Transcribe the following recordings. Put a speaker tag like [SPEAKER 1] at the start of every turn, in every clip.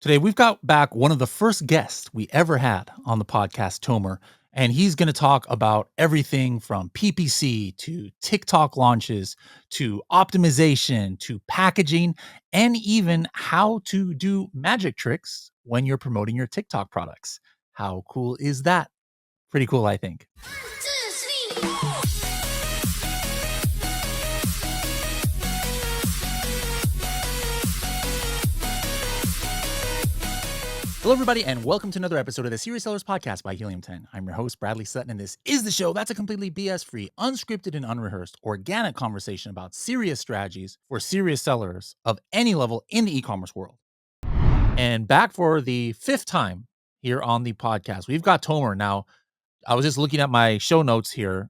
[SPEAKER 1] Today, we've got back one of the first guests we ever had on the podcast, Tomer, and he's going to talk about everything from PPC to TikTok launches to optimization to packaging and even how to do magic tricks when you're promoting your TikTok products. How cool is that? Pretty cool, I think. Hello, everybody, and welcome to another episode of the Serious Sellers Podcast by Helium 10. I'm your host, Bradley Sutton, and this is the show that's a completely BS-free, unscripted, and unrehearsed, organic conversation about serious strategies for serious sellers of any level in the e-commerce world. And back for the fifth time here on the podcast, we've got Tomer. Now, I was just looking at my show notes here.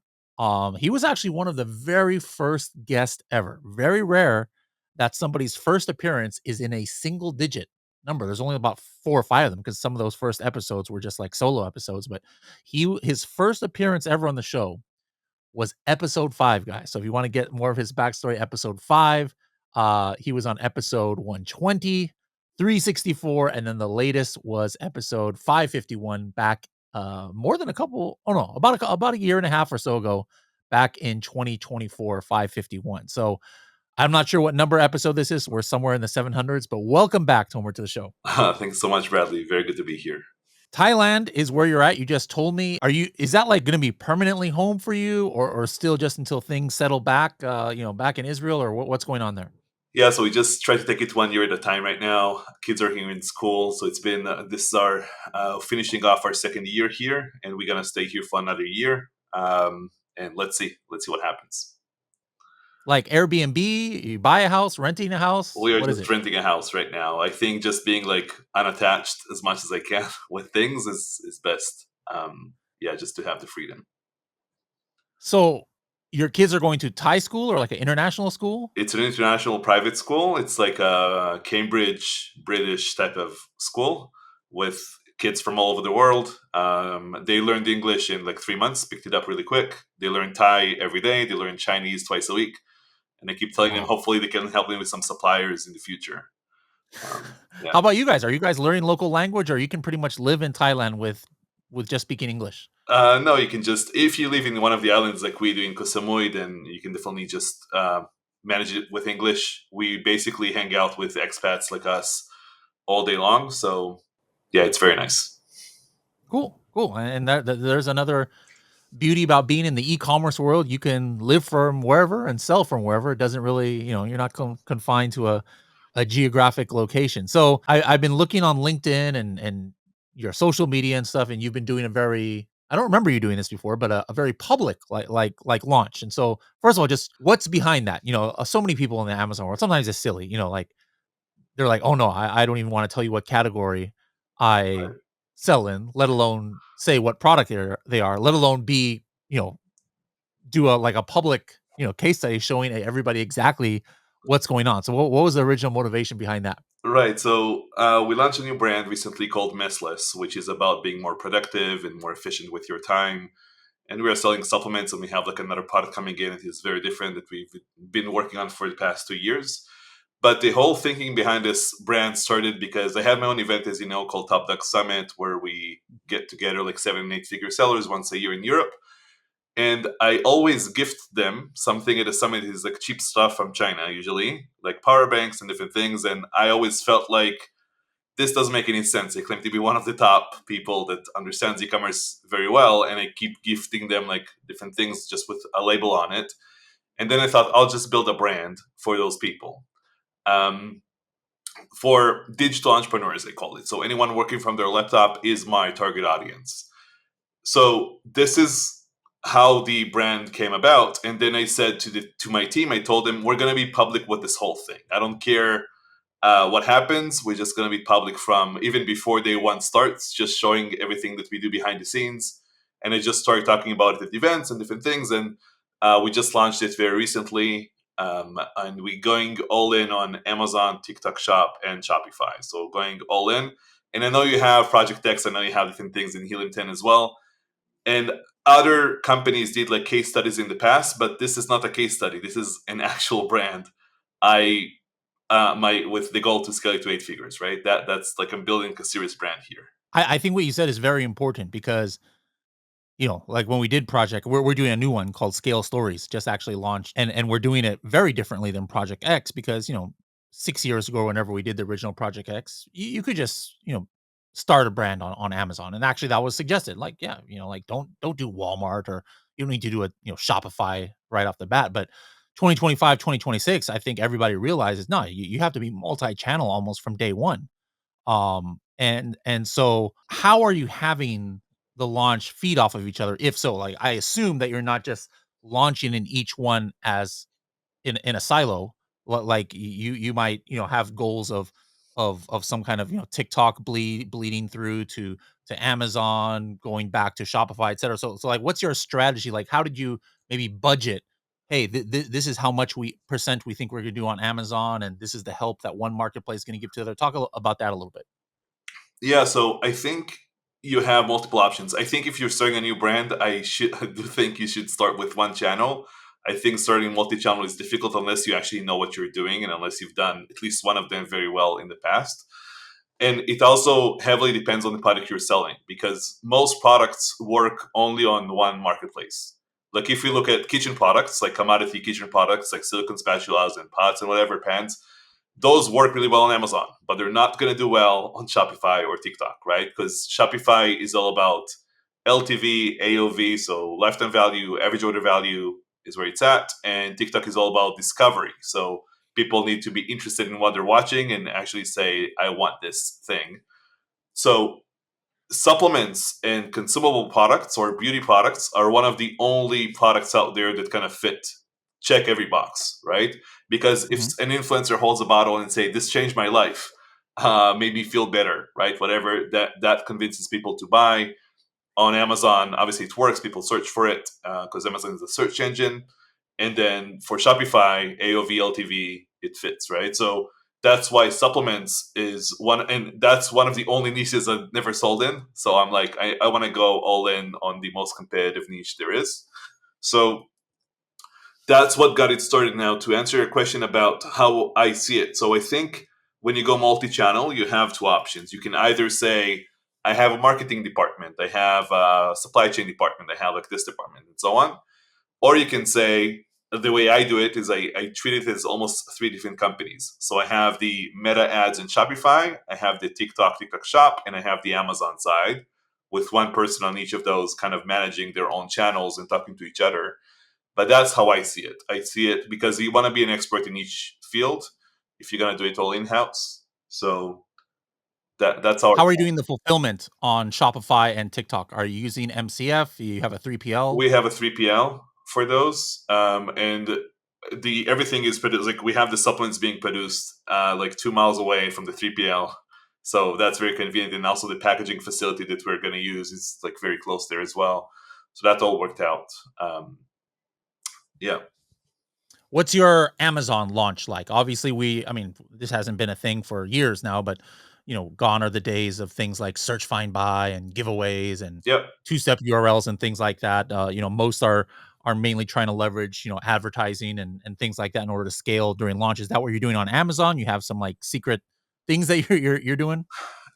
[SPEAKER 1] He was actually one of the very first guests ever. Very rare that somebody's first appearance is in a single digit number. There's only about 4 or 5 of them because some of those first episodes were just like solo episodes. But his first appearance ever on the show was episode 5, guys. So if you want to get more of his backstory, episode 5, he was on episode 120, 364, and then the latest was episode 551 back more than a couple, oh no, about a year and a half or so ago, back in 2024, 551. So I'm not sure what number episode this is. We're somewhere in the 700s, but welcome back, Tomer, to the show.
[SPEAKER 2] Thanks so much, Bradley. Very good to be here.
[SPEAKER 1] Thailand is where you're at. You just told me. Is that like going to be permanently home for you or still just until things settle back, back in Israel, or what's going on there?
[SPEAKER 2] Yeah, so we just try to take it 1 year at a time right now. Kids are here in school, so it's been this is our finishing off our second year here, and we're gonna stay here for another year. And let's see what happens.
[SPEAKER 1] Like Airbnb, you buy a house, renting a house.
[SPEAKER 2] We are
[SPEAKER 1] What is
[SPEAKER 2] just
[SPEAKER 1] it?
[SPEAKER 2] renting a house right now. I think just being like unattached as much as I can with things is best. Yeah, just to have the freedom.
[SPEAKER 1] So your kids are going to Thai school or like an international school?
[SPEAKER 2] It's an international private school. It's like a Cambridge British type of school with kids from all over the world. They learned English in like 3 months, picked it up really quick. They learn Thai every day. They learn Chinese twice a week. And I keep telling them,
[SPEAKER 1] Wow.
[SPEAKER 2] hopefully they can help me with some suppliers in the future. Yeah.
[SPEAKER 1] How about you guys? Are you guys learning local language, or you can pretty much live in Thailand with just speaking English?
[SPEAKER 2] No, you can just, if you live in one of the islands like we do in Koh Samui, then you can definitely just manage it with English. We basically hang out with expats like us all day long. So yeah, it's very nice.
[SPEAKER 1] Cool. And there's another beauty about being in the e-commerce world. You can live from wherever and sell from wherever. It doesn't really, you're not confined to a geographic location. So I've been looking on LinkedIn and your social media and stuff, and you've been doing I don't remember you doing this before, but a very public like launch. And so first of all, just what's behind that? So many people in the Amazon world, sometimes it's silly, like they're like, oh no, I don't even want to tell you what category I sell in, let alone say what product they are, let alone be, do a public, case study showing everybody exactly what's going on. So what was the original motivation behind that?
[SPEAKER 2] Right. So we launched a new brand recently called Messless, which is about being more productive and more efficient with your time. And we are selling supplements, and we have like another product coming in. It is very different that we've been working on for the past 2 years. But the whole thinking behind this brand started because I have my own event, as you know, called Top Duck Summit, where we get together like 7 and 8 figure sellers once a year in Europe. And I always gift them something at a summit. Is like cheap stuff from China, usually like power banks and different things. And I always felt like this doesn't make any sense. I claim to be one of the top people that understands e-commerce very well, and I keep gifting them like different things just with a label on it. And then I thought I'll just build a brand for those people, um, for digital entrepreneurs, they call it. So anyone working from their laptop is my target audience. So this is how the brand came about. And then I said to my team, I told them we're going to be public with this whole thing. I don't care what happens. We're just going to be public from even before day one starts, just showing everything that we do behind the scenes. And I just started talking about it at events and different things. And we just launched it very recently. And we're going all in on Amazon, TikTok Shop, and Shopify. So going all in. And I know you have Project X. I know you have different things in Helium 10 as well. And other companies did like case studies in the past, but this is not a case study. This is an actual brand. I my with the goal to scale it to 8 figures, right? That's like I'm building a serious brand here.
[SPEAKER 1] I think what you said is very important because, like when we did Project, we're doing a new one called Scale Stories, just actually launched, and we're doing it very differently than Project X because 6 years ago, whenever we did the original Project X, you could just start a brand on Amazon, and actually that was suggested. Like, yeah, like don't do Walmart, or you don't need to do a Shopify right off the bat, but 2025, 2026, I think everybody realizes no, you have to be multi-channel almost from day one. And so how are you having the launch feed off of each other? If so, like I assume that you're not just launching in each one as in a silo. Like you might, have goals of some kind of, TikTok bleeding through to Amazon, going back to Shopify, et cetera. So like what's your strategy? Like how did you maybe budget? Hey, this is how much we think we're gonna do on Amazon, and this is the help that one marketplace is gonna give to the other. Talk about that a little bit.
[SPEAKER 2] Yeah, so I think you have multiple options. I think if you're starting a new brand, I do think you should start with one channel. I think starting multi-channel is difficult unless you actually know what you're doing and unless you've done at least one of them very well in the past. And it also heavily depends on the product you're selling because most products work only on one marketplace. Like if we look at kitchen products, like commodity kitchen products, like silicone spatulas and pots and whatever pans, those work really well on Amazon, but they're not going to do well on Shopify or TikTok, right? Because Shopify is all about LTV, AOV, so lifetime value, average order value is where it's at, and TikTok is all about discovery. So people need to be interested in what they're watching and actually say, I want this thing. So supplements and consumable products or beauty products are one of the only products out there that kind of check every box, right? Because if
[SPEAKER 1] Mhm.
[SPEAKER 2] an influencer holds a bottle and say this changed my life, made me feel better, right? Whatever that convinces people to buy. On Amazon, obviously it works. People search for it because Amazon is a search engine. And then for Shopify, AOV, LTV, it fits, right? So that's why supplements is one, and that's one of the only niches I've never sold in. So I'm like, I want to go all in on the most competitive niche there is. So that's what got it started. Now to answer your question about how I see it. So I think when you go multi-channel, you have two options. You can either say, I have a marketing department, I have a supply chain department, I have like this department, and so on. Or you can say, the way I do it is I treat it as almost three different companies. So I have the Meta ads in Shopify, I have the TikTok shop, and I have the Amazon side with one person on each of those kind of managing their own channels and talking to each other. But that's how I see it. I see it because you want to be an expert in each field if you're going to do it all in house. So that's our.
[SPEAKER 1] How are you doing the fulfillment on Shopify and TikTok? Are you using MCF? You have a 3PL?
[SPEAKER 2] We have a 3PL for those, and the everything is produced. Like we have the supplements being produced like 2 miles away from the 3PL, so that's very convenient. And also the packaging facility that we're going to use is like very close there as well. So that all worked out. Um, yeah.
[SPEAKER 1] What's your Amazon launch like? Obviously, I mean, this hasn't been a thing for years now, but gone are the days of things like search, find, buy, and giveaways and
[SPEAKER 2] Yep.
[SPEAKER 1] two-step URLs and things like that. Most are mainly trying to leverage, advertising and things like that in order to scale during launch. Is that what you're doing on Amazon? You have some like secret things that you're doing?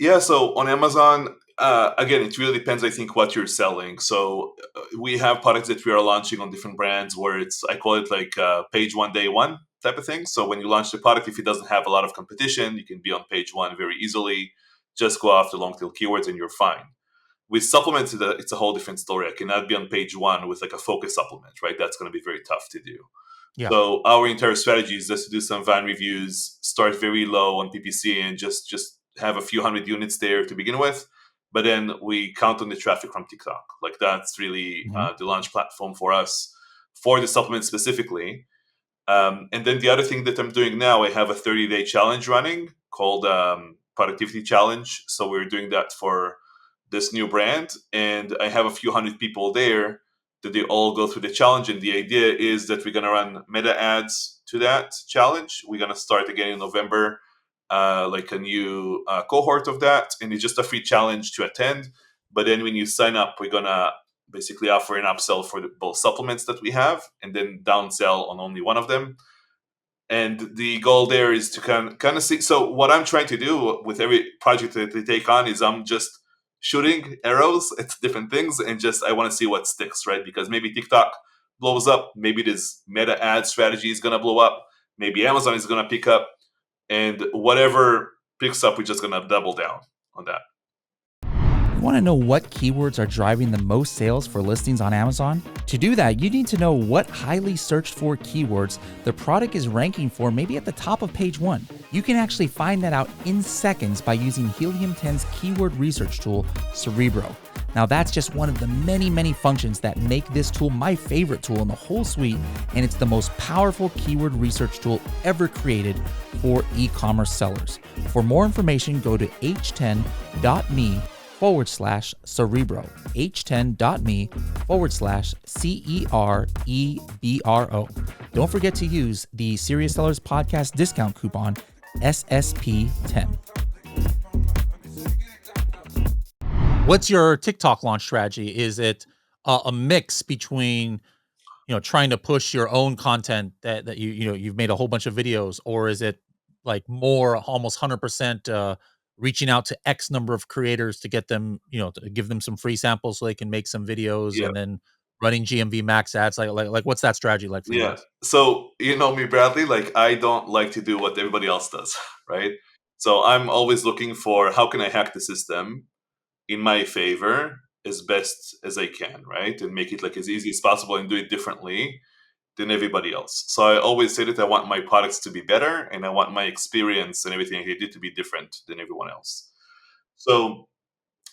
[SPEAKER 2] Yeah, so on Amazon, again, it really depends, I think, what you're selling. So we have products that we are launching on different brands where I call it like page one, day one type of thing. So when you launch the product, if it doesn't have a lot of competition, you can be on page one very easily. Just go after long tail keywords and you're fine. With supplements, it's a whole different story. I cannot be on page one with like a focus supplement, right? That's going to be very tough to do.
[SPEAKER 1] Yeah.
[SPEAKER 2] So our entire strategy is just to do some van reviews, start very low on PPC, and just have a few hundred units there to begin with. But then we count on the traffic from TikTok. Like that's really
[SPEAKER 1] Mhm.
[SPEAKER 2] the launch platform for us for the supplement specifically. And then the other thing that I'm doing now, I have a 30-day challenge running called Productivity Challenge. So we're doing that for this new brand, and I have a few hundred people there that they all go through the challenge. And the idea is that we're going to run meta ads to that challenge. We're going to start again in November, like a new cohort of that, and it's just a free challenge to attend. But then when you sign up, we're going to basically offer an upsell for both supplements that we have and then downsell on only one of them. And the goal there is to kind of see. So what I'm trying to do with every project that I take on is I'm just shooting arrows at different things, and just I want to see what sticks, right? Because maybe TikTok blows up, maybe this meta ad strategy is gonna blow up, maybe Amazon is gonna pick up, and whatever picks up, we're just gonna double down on that.
[SPEAKER 1] You want to know what keywords are driving the most sales for listings on Amazon? To do that, you need to know what highly searched for keywords the product is ranking for, maybe at the top of page 1. You can actually find that out in seconds by using Helium 10's keyword research tool, Cerebro. Now, that's just one of the many functions that make this tool my favorite tool in the whole suite, and it's the most powerful keyword research tool ever created for e-commerce sellers. For more information, go to h10.me/Cerebro, h10.me/CEREBRO. Don't forget to use the Serious Sellers Podcast discount coupon SSP10. What's your TikTok launch strategy? Is it a mix between trying to push your own content that you've made a whole bunch of videos, or is it like more almost 100% reaching out to X number of creators to get them, to give them some free samples so they can make some videos
[SPEAKER 2] Yeah,
[SPEAKER 1] and then running GMV max ads? Like what's that strategy like for you?
[SPEAKER 2] yeah. So you know me, Bradley. Like I don't like to do what everybody else does, right? So I'm always looking for how can I hack the system in my favor as best as I can, right? And make it like as easy as possible and do it differently than everybody else. So I always say that I want my products to be better and I want my experience and everything I did to be different than everyone else. So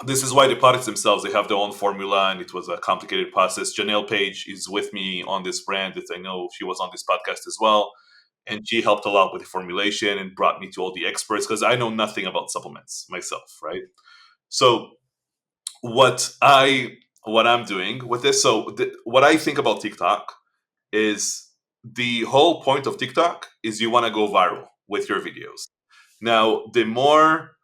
[SPEAKER 2] this is why the products themselves, they have their own formula, and it was a complicated process. Janelle Page is with me on this brand that I know she was on this podcast as well. And she helped a lot with the formulation and brought me to all the experts because I know nothing about supplements myself, right? So what I what I'm doing with this, what I think about TikTok is the whole point of TikTok is you want to go viral with your videos. Now, the more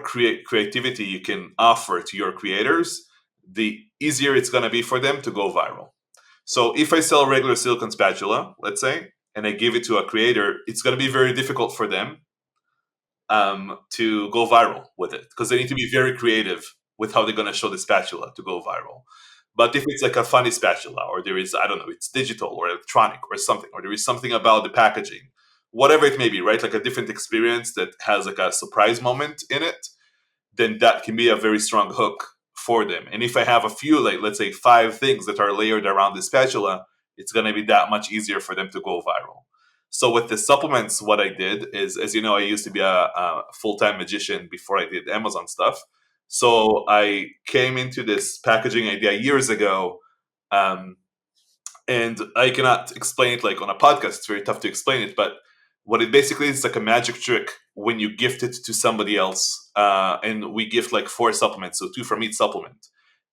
[SPEAKER 2] creativity you can offer to your creators, the easier it's going to be for them to go viral. So if I sell a regular silicone spatula, let's say, and I give it to a creator, it's going to be very difficult for them to go viral with it because they need to be very creative with how they're going to show the spatula to go viral. But if it's like a funny spatula, or there is, I don't know, it's digital or electronic or something, or there is something about the packaging, whatever it may be, right? Like a different experience that has like a surprise moment in it, then that can be a very strong hook for them. And if I have a few, like let's say 5 things that are layered around the spatula, it's going to be that much easier for them to go viral. So with the supplements, what I did is, as you know, I used to be a full-time magician before I did Amazon stuff. So I came into this packaging idea years ago, um, and I cannot explain it like on a podcast. It's very tough to explain it, but what it basically is like a magic trick when you gift it to somebody else. And we gift like 4 supplements, so 2 from each supplement.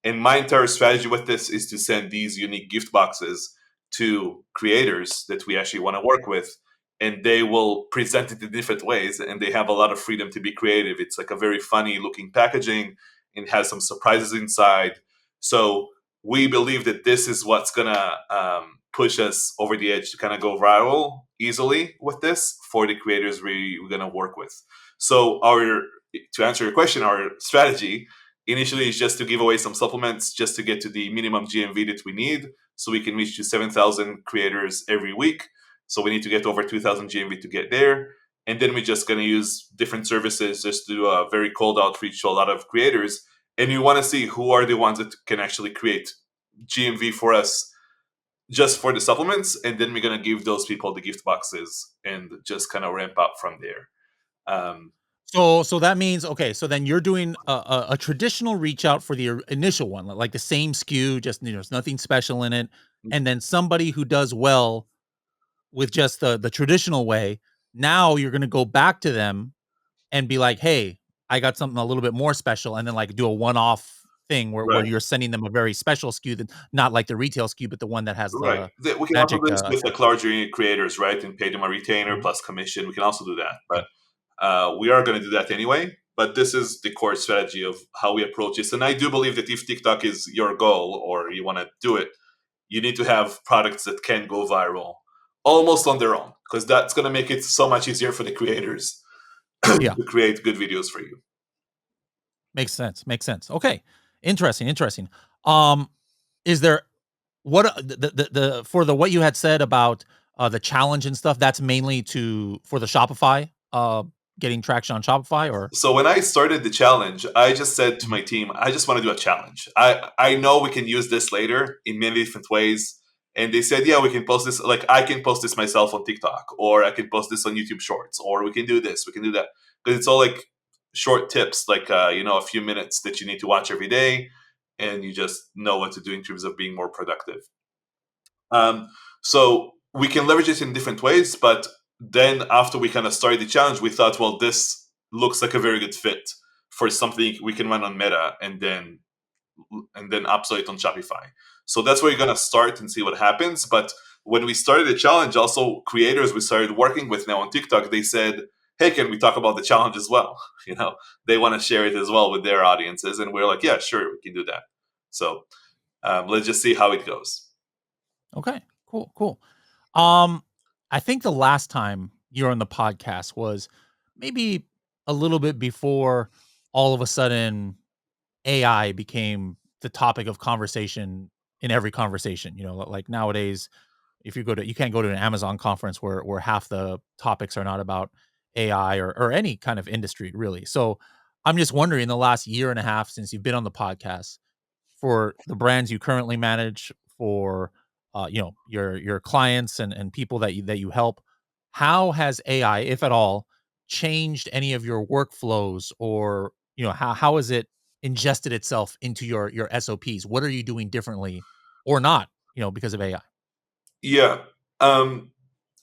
[SPEAKER 2] And my entire strategy with this is to send these unique gift boxes to creators that we actually want to work with, and they will present it in different ways, and they have a lot of freedom to be creative. It's like a very funny looking packaging and has some surprises inside. So we believe that this is what's gonna push us over the edge to kind of go viral easily with this for the creators we're gonna work with. So our to answer your question, our strategy initially is just to give away some supplements just to get to the minimum GMV that we need, so we can reach to 7,000 creators every week. So we need to get over 2,000 GMV to get there. And then we're just going to use different services just to do a very cold outreach to a lot of creators, and you want to see who are the ones that can actually create GMV for us just for the supplements, and then we're gonna give those people the gift boxes and just kind of ramp up from there. Um,
[SPEAKER 1] So that means, okay, so then you're doing a traditional reach out for the initial one, like the same SKU, just there's nothing special in it, and then somebody who does well with just the traditional way, now you're gonna go back to them and be like, "Hey, I got something a little bit more special," and then, like, do a one-off thing where
[SPEAKER 2] right,
[SPEAKER 1] you're sending them a very special SKU that not like the retail SKU, but the one that has
[SPEAKER 2] right.
[SPEAKER 1] the
[SPEAKER 2] We can also
[SPEAKER 1] magic,
[SPEAKER 2] do this with like larger creators, right, and pay them a retainer
[SPEAKER 1] Mhm.
[SPEAKER 2] plus commission. We can also do that,
[SPEAKER 1] Okay.
[SPEAKER 2] but we are going to do that anyway. But this is the core strategy of how we approach this. And I do believe that if TikTok is your goal or you want to do it, you need to have products that can go viral almost on their own, because that's going to make it so much easier for the creators
[SPEAKER 1] Yeah.
[SPEAKER 2] to create good videos for you.
[SPEAKER 1] Makes sense. Makes sense. Okay. Interesting. Interesting. Um, is there what the for the what you had said about the challenge and stuff? That's mainly to for the Shopify, getting traction on Shopify, or
[SPEAKER 2] So when I started the challenge, I just said to
[SPEAKER 1] Mhm.
[SPEAKER 2] my team, I just want to do a challenge. I know we can use this later in many different ways. And they said, yeah, we can post this. Like I can post this myself on TikTok, or I can post this on YouTube Shorts, or we can do this, we can do that, because it's all like short tips, like a few minutes that you need to watch every day, and you just know what to do in terms of being more productive. Um, so we can leverage it in different ways, but then after we kind of started the challenge, we thought, well, this looks like a very good fit for something we can run on Meta and then upload it on Shopify. So that's where you're gonna start and see what happens. But when we started the challenge, also creators we started working with now on TikTok, they said, "Hey, can we talk about the challenge as well?" They want to share it as well with their audiences, and we're like, "Yeah, sure, we can do that." So let's just see how it goes.
[SPEAKER 1] okay, cool, cool. Um, I think the last time you were on the podcast was maybe a little bit before all of a sudden AI became the topic of conversation in every conversation. Like nowadays, if you can't go to an Amazon conference where half the topics are not about AI or any kind of industry really. So I'm just wondering, in the last year and a half since you've been on the podcast, for the brands you currently manage, for your clients and people that you help, how has AI, if at all, changed any of your workflows, or how has it ingested itself into your SOPs? What are you doing differently or not, because of AI?
[SPEAKER 2] Yeah. Um,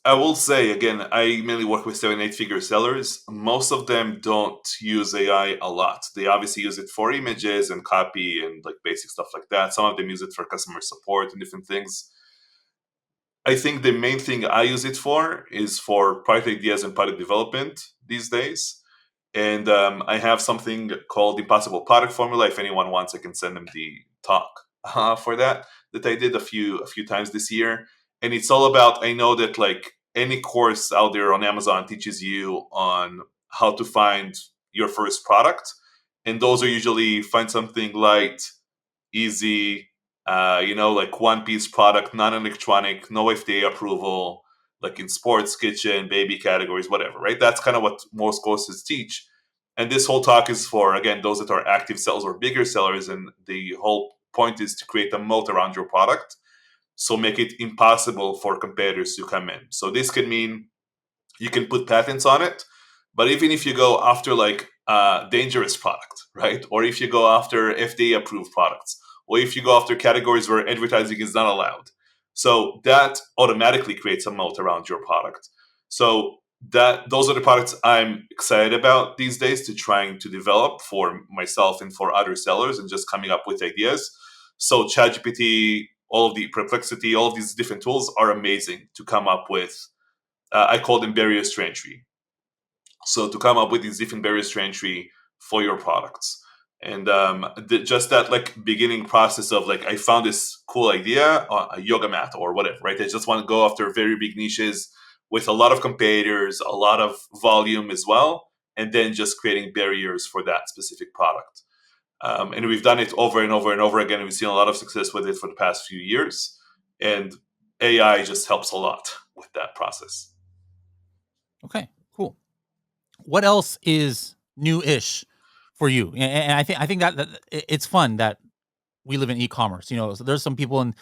[SPEAKER 2] I will say again, I mainly work with 7, 8 figure sellers. Most of them don't use AI a lot. They obviously use it for images and copy and like basic stuff like that. Some of them use it for customer support and different things. I think the main thing I use it for is for product ideas and product development these days. And I have something called Impossible Product Formula. If anyone wants, I can send them the talk for that I did a few times this year. And it's all about, I know that like any course out there on Amazon teaches you on how to find your first product, and those are usually find something light, easy, like one piece product, non electronic, no FDA approval, like in sports, kitchen, baby categories, whatever, right? That's kind of what most courses teach. And this whole talk is for, again, those that are active sellers or bigger sellers. And the whole point is to create a moat around your product. So make it impossible for competitors to come in. So this can mean you can put patents on it, but even if you go after like a dangerous product, right, or if you go after FDA approved products, or if you go after categories where advertising is not allowed, so that automatically creates a moat around your product. So that those are the products I'm excited about these days to trying to develop for myself and for other sellers, and just coming up with ideas. So ChatGPT, all of the Perplexity, all of these different tools are amazing to come up with. I call them barriers to entry. So to come up with these different barriers to entry for your products, and just that like beginning process of like I found this cool idea, a yoga mat or whatever, right? I just want to go after very big niches with a lot of competitors, a lot of volume as well, and then just creating barriers for that specific product. And we've done it over and over and over again. And we've seen a lot of success with it for the past few years, and AI just helps a lot with that process.
[SPEAKER 1] Okay, cool. What else is new-ish for you? And I think that it's fun that we live in e-commerce. So there's some people in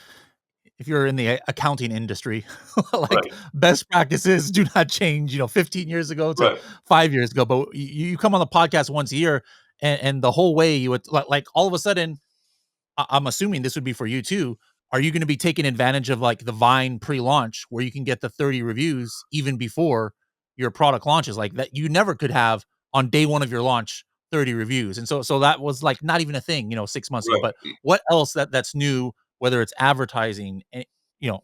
[SPEAKER 1] if you're in the accounting industry, like,
[SPEAKER 2] Right,
[SPEAKER 1] best practices do not change, 15 years ago to
[SPEAKER 2] right.
[SPEAKER 1] 5 years ago. But you come on the podcast once a year, and the whole way you would like all of a sudden, I'm assuming this would be for you too. Are you going to be taking advantage of like the Vine pre-launch where you can get the 30 reviews even before your product launches, like that you never could have on day one of your launch, 30 reviews. And so that was like not even a thing, 6 months ago. But
[SPEAKER 2] Right.
[SPEAKER 1] what else that's new, whether it's advertising, you know,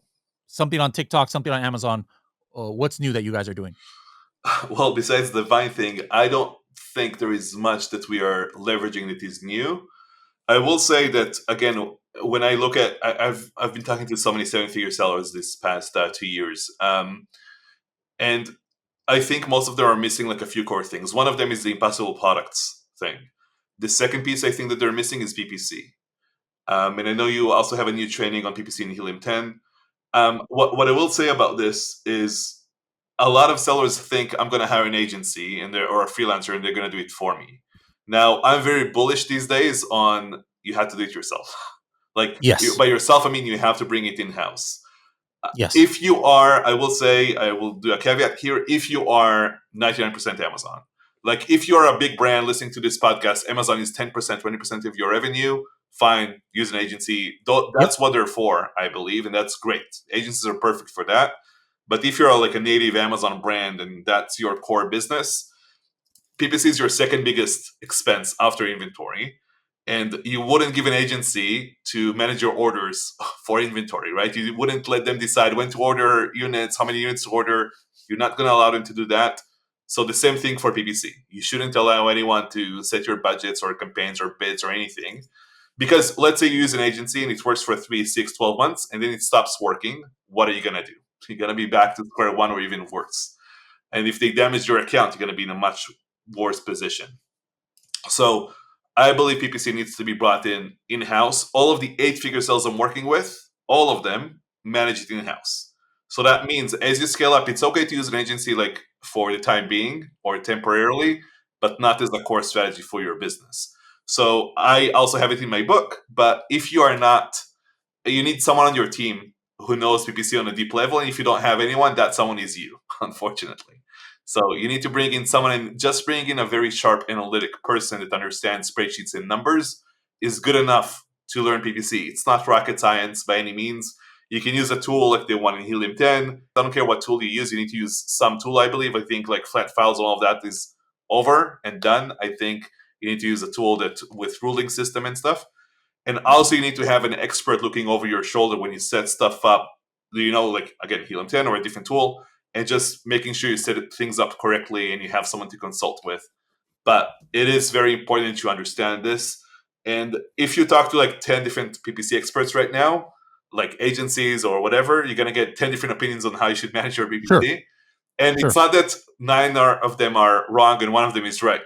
[SPEAKER 1] something on TikTok, something on Amazon, what's new that you guys are doing?
[SPEAKER 2] Well, besides the Vine thing, I don't think there is much that we are leveraging that is new. I will say that again, when I look at, I've been talking to so many 7-figure sellers this past 2 years, and I think most of them are missing like a few core things. One of them is the impossible products thing. The second piece I think that they're missing is PPC. And I know you also have a new training on PPC in Helium 10. What I will say about this is a lot of sellers think I'm going to hire an agency or a freelancer and they're going to do it for me. Now, I'm very bullish these days on you have to do it yourself. Like
[SPEAKER 1] Yes.
[SPEAKER 2] by yourself, I mean you have to bring it in house.
[SPEAKER 1] Yes.
[SPEAKER 2] If you are, I will say, I will do a caveat here. If you are 99% Amazon, like if you're a big brand listening to this podcast, Amazon is 10%, 20% of your revenue. Fine, use an agency.
[SPEAKER 1] Yep.
[SPEAKER 2] That's what they're for, I believe, and that's great. Agencies are perfect for that. But if you're like a native Amazon brand and that's your core business, PPC is your second biggest expense after inventory. And you wouldn't give an agency to manage your orders for inventory, right? You wouldn't let them decide when to order units, how many units to order. You're not going to allow them to do that. So the same thing for PPC. You shouldn't allow anyone to set your budgets or campaigns or bids or anything. Because let's say you use an agency and it works for 3, 6, 12 months and then it stops working. What are you going to do? You're going to be back to square one or even worse. And if they damage your account, you're going to be in a much worse position. So I believe PPC needs to be brought in house. All of the 8-figure sales I'm working with, all of them manage it in house. So that means as you scale up, it's okay to use an agency like for the time being or temporarily, but not as a core strategy for your business. So I also have it in my book. But if you are not, you need someone on your team who knows PPC on a deep level. And if you don't have anyone, that someone is you, unfortunately. So you need to bring in someone, and just bring in a very sharp analytic person that understands spreadsheets and numbers is good enough to learn PPC. It's not rocket science by any means. You can use a tool like the one in Helium 10. I don't care what tool you use. You need to use some tool, I believe. I think like flat files and all of that is over and done. I think you need to use a tool that with ruling system and stuff. And also, you need to have an expert looking over your shoulder when you set stuff up. Like again, Helium 10 or a different tool, and just making sure you set things up correctly and you have someone to consult with. But it is very important to understand this. And if you talk to like 10 different PPC experts right now, like agencies or whatever, you're going to get 10 different opinions on how you should manage your
[SPEAKER 1] Sure.
[SPEAKER 2] PPC. And it's
[SPEAKER 1] Sure.
[SPEAKER 2] not that of them are wrong and one of them is right?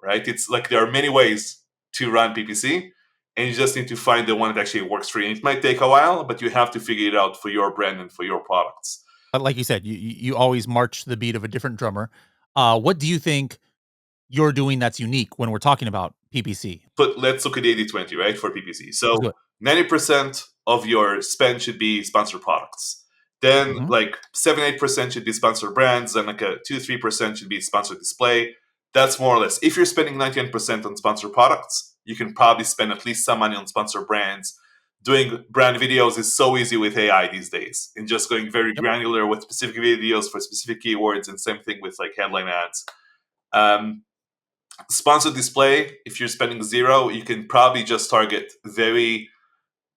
[SPEAKER 2] It's like there are many ways to run PPC, and you just need to find the one that actually works for you. And it might take a while, but you have to figure it out for your brand and for your products.
[SPEAKER 1] But like you said, you always march to the beat of a different drummer. What do you think you're doing that's unique when we're talking about PPC?
[SPEAKER 2] But let's look at 80/20, right, for PPC.
[SPEAKER 1] Let's
[SPEAKER 2] So
[SPEAKER 1] do it.
[SPEAKER 2] 90% of your spend should be sponsored products. Then
[SPEAKER 1] Mhm.
[SPEAKER 2] like 7-8% should be sponsored brands, and like a 2-3% should be sponsored display. That's more or less. If you're spending 99% on sponsored products, you can probably spend at least some money on sponsored brands. Doing brand videos is so easy with AI these days, and just going very
[SPEAKER 1] Yep.
[SPEAKER 2] granular with specific videos for specific keywords, and same thing with like headline ads. Um, Sponsored display, if you're spending zero, you can probably just target very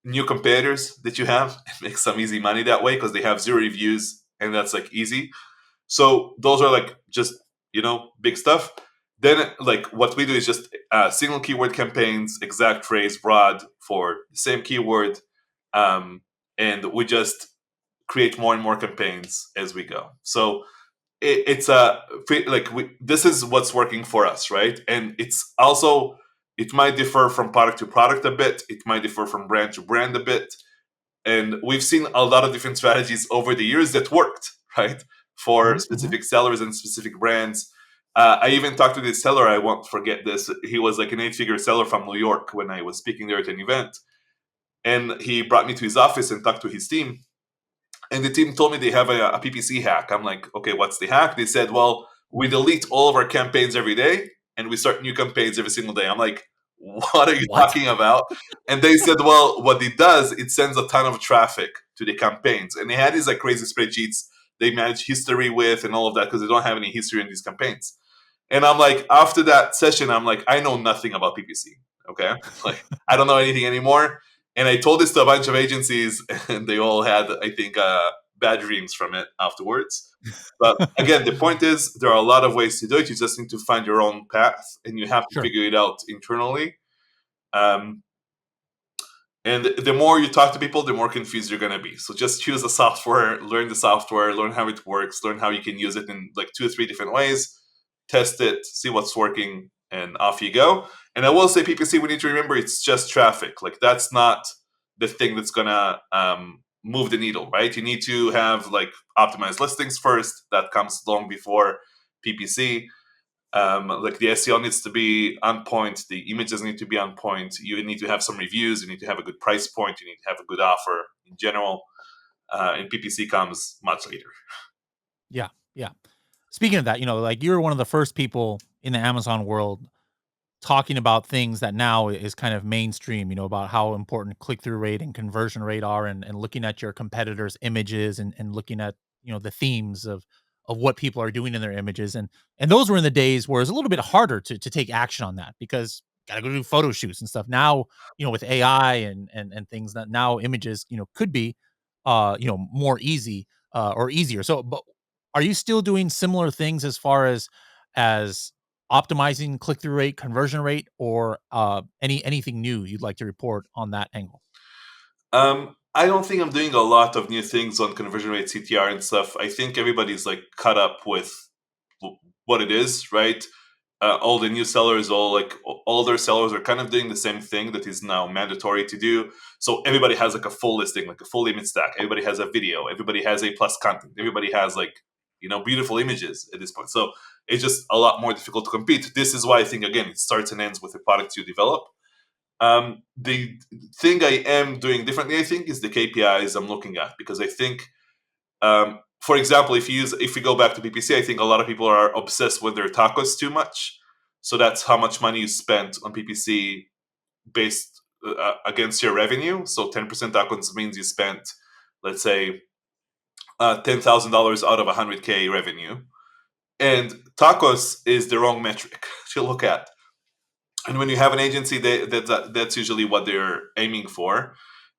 [SPEAKER 2] new competitors that you have and make some easy money that way because they have zero reviews and that's like easy. So those are like just big stuff. Then like what we do is just single keyword campaigns, exact phrase, broad for the same keyword, um, and we just create more and more campaigns as we go. So it's a this is what's working for us, right? And it's also, it might differ from product to product a bit, it might differ from brand to brand a bit, and we've seen a lot of different strategies over the years that worked, right, for
[SPEAKER 1] Mhm. Mhm.
[SPEAKER 2] specific sellers and specific brands. I even talked to this seller, I won't forget this. He was like an 8-figure seller from New York when I was speaking there at an event, and he brought me to his office and talked to his team, and the team told me they have a PPC hack. I'm like, okay, what's the hack? They said, well, we delete all of our campaigns every day and we start new campaigns every single day. I'm like, what are you
[SPEAKER 1] What?
[SPEAKER 2] talking about? And they said, well, what it does, it sends a ton of traffic to the campaigns. And they had these like crazy spreadsheets they manage history with and all of that because they don't have any history in these campaigns. And I'm like, after that session, I'm like, I know nothing about PPC. Okay. Like, I don't know anything anymore. And I told this to a bunch of agencies, and they all had, I think, bad dreams from it afterwards. But again, the point is, there are a lot of ways to do it. You just need to find your own path, and you have to
[SPEAKER 1] Sure.
[SPEAKER 2] figure it out internally. Um, And the more you talk to people, the more confused you're going to be. So just choose the software, learn the software, learn how it works, learn how you can use it in like 2 or 3 different ways, test it, see what's working, and off you go. And I will say, PPC, we need to remember it's just traffic. Like that's not the thing that's going to move the needle, right? You need to have like optimized listings first. That comes long before PPC. Like the SEO needs to be on point, the images need to be on point, you need to have some reviews, you need to have a good price point, you need to have a good offer in general, and PPC comes much later.
[SPEAKER 1] Yeah, yeah. Speaking of that, like you're one of the first people in the Amazon world talking about things that now is kind of mainstream, about how important click-through rate and conversion rate are, and looking at your competitors' images, and looking at, the themes of what people are doing in their images. And those were in the days where it's a little bit harder to take action on that, because gotta go do photo shoots and stuff. Now, with AI and things, that now images, could be more easy, or easier. So but are you still doing similar things as far as optimizing click-through rate, conversion rate, or anything new you'd like to report on that angle?
[SPEAKER 2] I don't think I'm doing a lot of new things on conversion rate, CTR, and stuff. I think everybody's like caught up with what it is, right? All the new sellers, all their sellers are kind of doing the same thing that is now mandatory to do. So everybody has like a full listing, like a full image stack. Everybody has a video. Everybody has a plus content. Everybody has like beautiful images at this point. So it's just a lot more difficult to compete. This is why I think again it starts and ends with the product you develop. The thing I am doing differently, I think, is the KPIs I'm looking at, because I think, for example, if we go back to PPC, I think a lot of people are obsessed with their tacos too much. So that's how much money you spent on PPC based against your revenue. So 10% tacos means you spent, let's say, $10,000 out of 100K revenue. And tacos is the wrong metric to look at. And when you have an agency, that's usually what they're aiming for.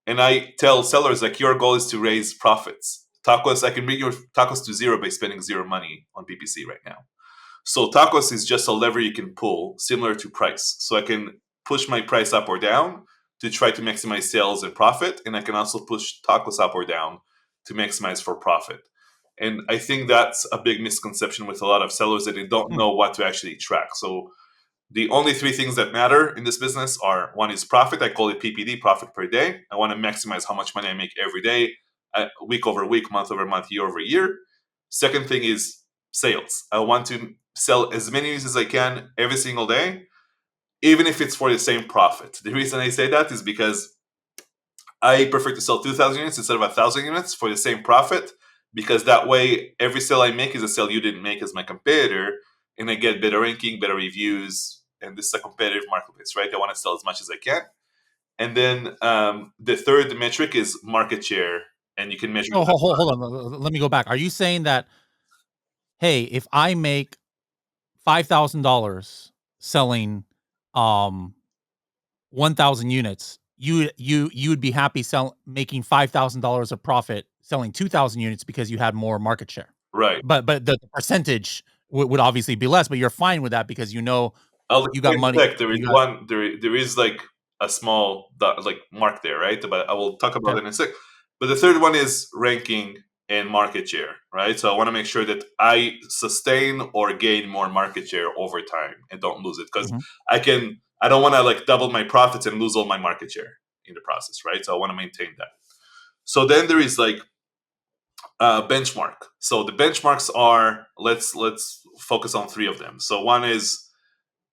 [SPEAKER 2] And I tell sellers, like, your goal is to raise profits. Tacos, I can bring your tacos to zero by spending zero money on PPC right now. So tacos is just a lever you can pull, similar to price. So I can push my price up or down to try to maximize sales and profit, and I can also push tacos up or down to maximize for profit. And I think that's a big misconception with a lot of sellers, that they don't
[SPEAKER 1] Hmm.
[SPEAKER 2] know what to actually track. So the only 3 things that matter in this business are: one is profit. I call it PPD, profit per day. I want to maximize how much money I make every day, week over week, month over month, year over year. Second thing is sales. I want to sell as many units as I can every single day, even if it's for the same profit. The reason I say that is because I prefer to sell 2,000 units instead of 1,000 units for the same profit, because that way every sale I make is a sale you didn't make as my competitor, and I get better ranking, better reviews, and this is a competitive marketplace, right? I want to sell as much as I can. And then the third metric is market share, and you can measure
[SPEAKER 1] Oh,
[SPEAKER 2] that.
[SPEAKER 1] hold on. Let me go back. Are you saying that, hey, if I make $5,000 selling, um 1,000 units, you would be happy making $5,000 of profit selling 2,000 units because you had more market share.
[SPEAKER 2] Right.
[SPEAKER 1] But the percentage would obviously be less, but you're fine with that because
[SPEAKER 2] I'll
[SPEAKER 1] you got
[SPEAKER 2] explain in
[SPEAKER 1] money.
[SPEAKER 2] a sec. There is
[SPEAKER 1] You got
[SPEAKER 2] one. There is like a small like mark there, right? But I will talk about
[SPEAKER 1] Okay.
[SPEAKER 2] it in a sec. But the third one is ranking and market share, right? So I want to make sure that I sustain or gain more market share over time and don't lose it, because
[SPEAKER 1] Mhm.
[SPEAKER 2] I don't want to like double my profits and lose all my market share in the process, right? So I want to maintain that. So then there is like benchmark. So the benchmarks are, let's focus on 3 of them. So one is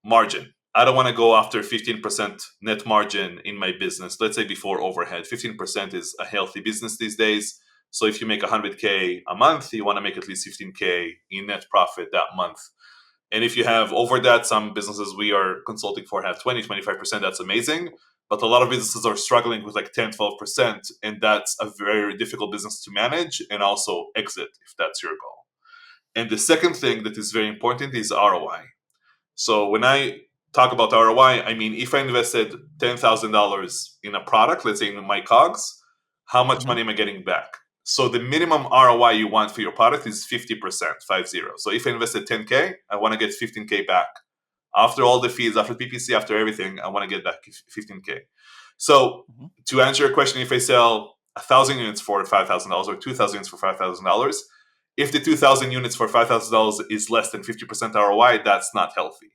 [SPEAKER 2] margin. I don't want to go after 15% net margin in my business. Let's say before overhead. 15% is a healthy business these days. So if you make 100K a month, you want to make at least 15K in net profit that month. And if you have over that, some businesses we are consulting for have 20, 25%. That's amazing. But a lot of businesses are struggling with like 10, 12%. And that's a very difficult business to manage and also exit if that's your goal. And the second thing that is very important is ROI. So when I talk about ROI, I mean, if I invested $10,000 in a product, let's say in my COGS, how much
[SPEAKER 1] Mhm.
[SPEAKER 2] money am I getting back? So the minimum ROI you want for your product is 50%, 50. So if I invested 10K, I want to get 15K back. After all the fees, after PPC, after everything, I want to get back 15K. So
[SPEAKER 1] Mhm.
[SPEAKER 2] to answer your question, if I sell 1,000 units for $5,000 or 2,000 units for $5,000, if the 2,000 units for $5,000 is less than 50% ROI, that's not healthy.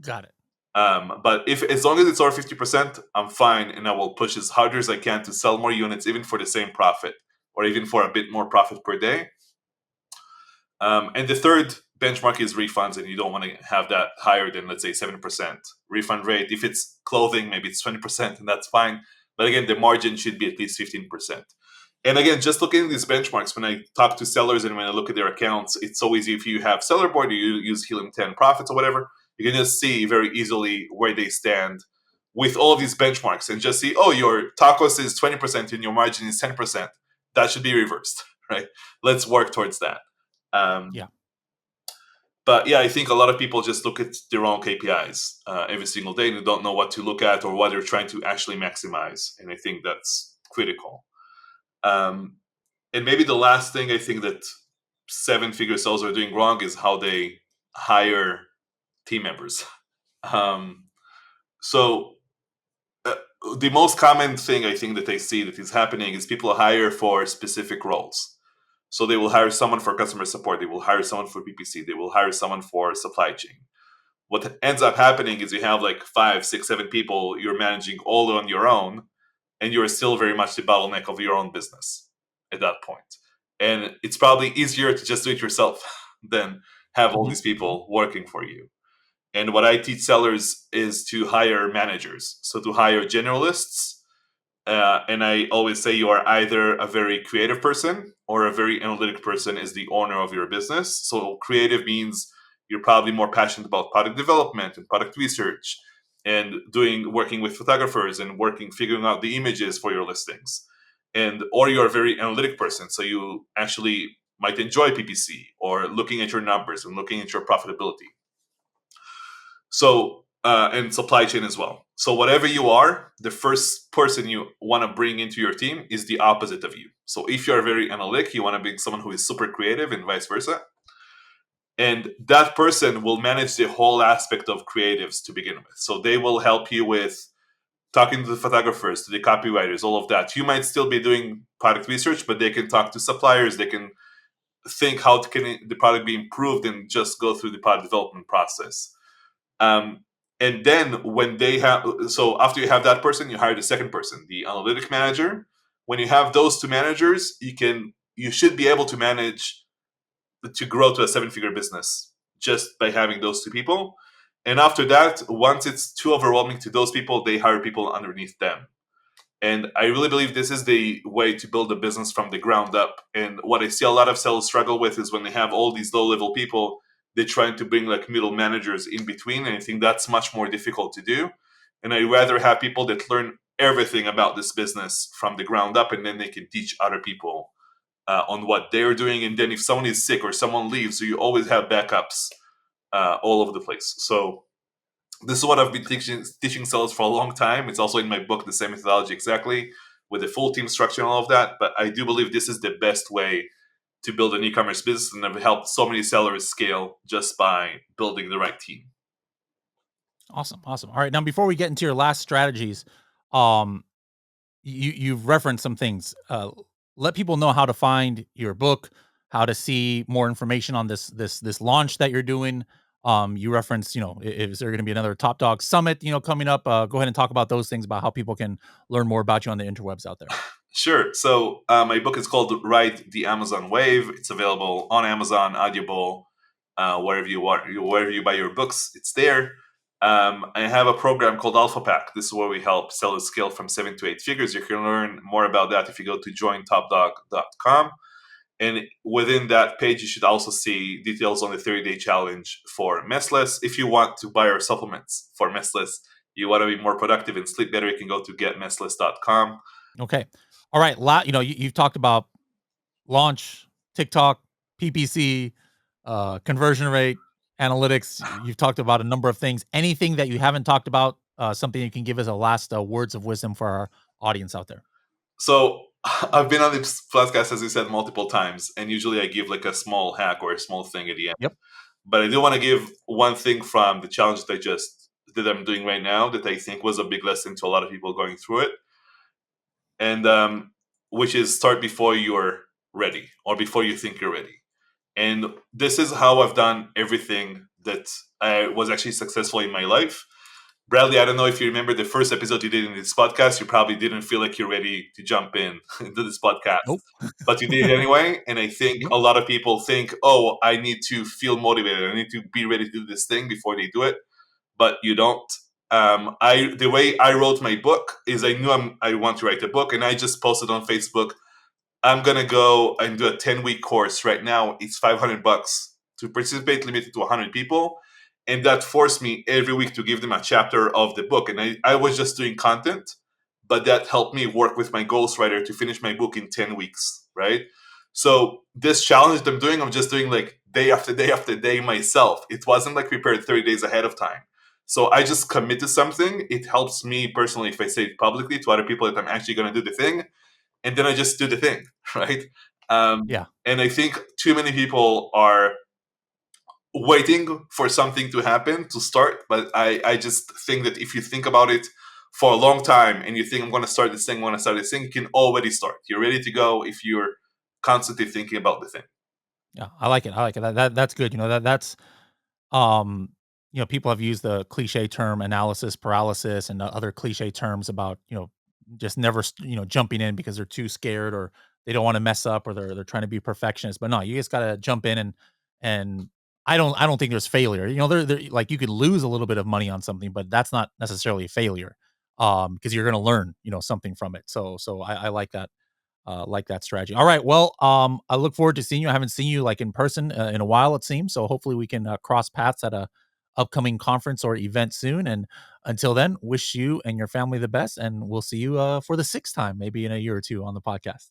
[SPEAKER 1] Got it.
[SPEAKER 2] But if as long as it's over 50%, I'm fine, and I will push as hard as I can to sell more units, even for the same profit, or even for a bit more profit per day. And the third benchmark is refunds, and you don't want to have that higher than, let's say, 7% refund rate. If it's clothing, maybe it's 20%, and that's fine. But again, the margin should be at least 15%. And again, just looking at these benchmarks, when I talk to sellers and when I look at their accounts, it's so easy. If you have Seller Board, you use Helium 10 Profits or whatever, you can just see very easily where they stand with all of these benchmarks and just see, oh, your tacos is 20% and your margin is 10%. That should be reversed, right? Let's work towards that. Um,
[SPEAKER 1] Yeah.
[SPEAKER 2] but yeah, I think a lot of people just look at their own KPIs every single day and they don't know what to look at or what they're trying to actually maximize. And I think that's critical. Um, and maybe the last thing I think that seven-figure sellers are doing wrong is how they hire team members. Um, so uh, the most common thing I think that I see that is happening is people hire for specific roles. So they will hire someone for customer support, they will hire someone for PPC, they will hire someone for supply chain. What ends up happening is you have like 5, 6, 7 people you're managing all on your own, and you're still very much the bottleneck of your own business at that point. And it's probably easier to just do it yourself than have all
[SPEAKER 1] Mhm.
[SPEAKER 2] these people working for you. And what I teach sellers is to hire managers. So to hire generalists. And I always say you are either a very creative person or a very analytic person is the owner of your business. So creative means you're probably more passionate about product development and product research and working with photographers and figuring out the images for your listings. And or you're a very analytic person. So you actually might enjoy PPC or looking at your numbers and looking at your profitability. So, and supply chain as well. So, whatever you are, the first person you want to bring into your team is the opposite of you. So, if you're very analytic, you want to bring someone who is super creative and vice versa. And that person will manage the whole aspect of creatives to begin with. So, they will help you with talking to the photographers, to the copywriters, all of that. You might still be doing product research, but they can talk to suppliers, they can think how can the product be improved and just go through the product development process. Um, and then when they have, so after you have that person, you hire the second person, the analytic manager. When you have those two managers, you should be able to manage to grow to a seven-figure business just by having those two people. And after that, once it's too overwhelming to those people, they hire people underneath them. And I really believe this is the way to build a business from the ground up. And what I see a lot of sellers struggle with is when they have all these low level people, they're trying to bring like middle managers in between. And I think that's much more difficult to do. And I'd rather have people that learn everything about this business from the ground up and then they can teach other people on what they're doing. And then if someone is sick or someone leaves, so you always have backups all over the place. So this is what I've been teaching sellers for a long time. It's also in my book, the same methodology exactly, with the full team structure and all of that. But I do believe this is the best way to build an e-commerce business, and I've helped so many sellers scale just by building the right team.
[SPEAKER 1] Awesome. Awesome. All right. Now, before we get into your last strategies, um, you've referenced some things. Let people know how to find your book, how to see more information on this launch that you're doing. You referenced, is there going to be another Top Dog Summit, coming up? Go ahead and talk about those things about how people can learn more about you on the interwebs out there.
[SPEAKER 2] Sure. So my book is called Ride the Amazon Wave. It's available on Amazon, Audible, wherever you buy your books. It's there. I have a program called Alpha Pack. This is where we help sellers scale from 7 to 8 figures. You can learn more about that if you go to jointopdog.com. And within that page, you should also see details on the 30-day challenge for Messless. If you want to buy our supplements for Messless, you want to be more productive and sleep better, you can go to getmessless.com.
[SPEAKER 1] Okay. All right. You've talked about launch, TikTok, PPC, conversion rate, analytics. You've talked about a number of things. Anything that you haven't talked about, something you can give as a last words of wisdom for our audience out there.
[SPEAKER 2] So I've been on this podcast, as you said, multiple times, and usually I give like a small hack or a small thing at the end.
[SPEAKER 1] Yep.
[SPEAKER 2] But I do want to give one thing from the challenge that I'm doing right now that I think was a big lesson to a lot of people going through it, and which is start before you're ready or before you think you're ready. And this is how I've done everything that I was actually successful in my life. Bradley, I don't know if you remember the first episode you did in this podcast. You probably didn't feel like you're ready to jump in into this podcast,
[SPEAKER 1] Nope.
[SPEAKER 2] but you did it anyway. And I think
[SPEAKER 1] Yep.
[SPEAKER 2] a lot of people think, oh, I need to feel motivated. I need to be ready to do this thing before they do it. But you don't. I the way I wrote my book is I knew I want to write a book, and I just posted on Facebook, I'm gonna go and do a 10-week course right now. It's $500 to participate, limited to 100 people, and that forced me every week to give them a chapter of the book. And I was just doing content, but that helped me work with my ghostwriter to finish my book in 10 weeks, right? So this challenge that I'm doing, I'm just doing like day after day after day myself. It wasn't like prepared 30 days ahead of time. So I just commit to something. It helps me personally if I say it publicly to other people that I'm actually going to do the thing, and then I just do the thing, right?
[SPEAKER 1] Yeah.
[SPEAKER 2] And I think too many people are waiting for something to happen to start, but I just think that if you think about it for a long time and you think I'm going to start this thing, I want to start this thing, you can already start. You're ready to go if you're constantly thinking about the thing.
[SPEAKER 1] Yeah. I like it. I like it. That's good. That's um people have used the cliche term analysis paralysis and other cliche terms about just never jumping in because they're too scared or they don't want to mess up or they're trying to be perfectionists. But no, you just got to jump in and I don't think there's failure. There like you could lose a little bit of money on something, but that's not necessarily a failure, because you're going to learn something from it. So I like that strategy. All right. Well, I look forward to seeing you. I haven't seen you like in person in a while, it seems. So hopefully we can cross paths at a upcoming conference or event soon. And until then, wish you and your family the best. And we'll see you for the sixth time, maybe in a year or two on the podcast.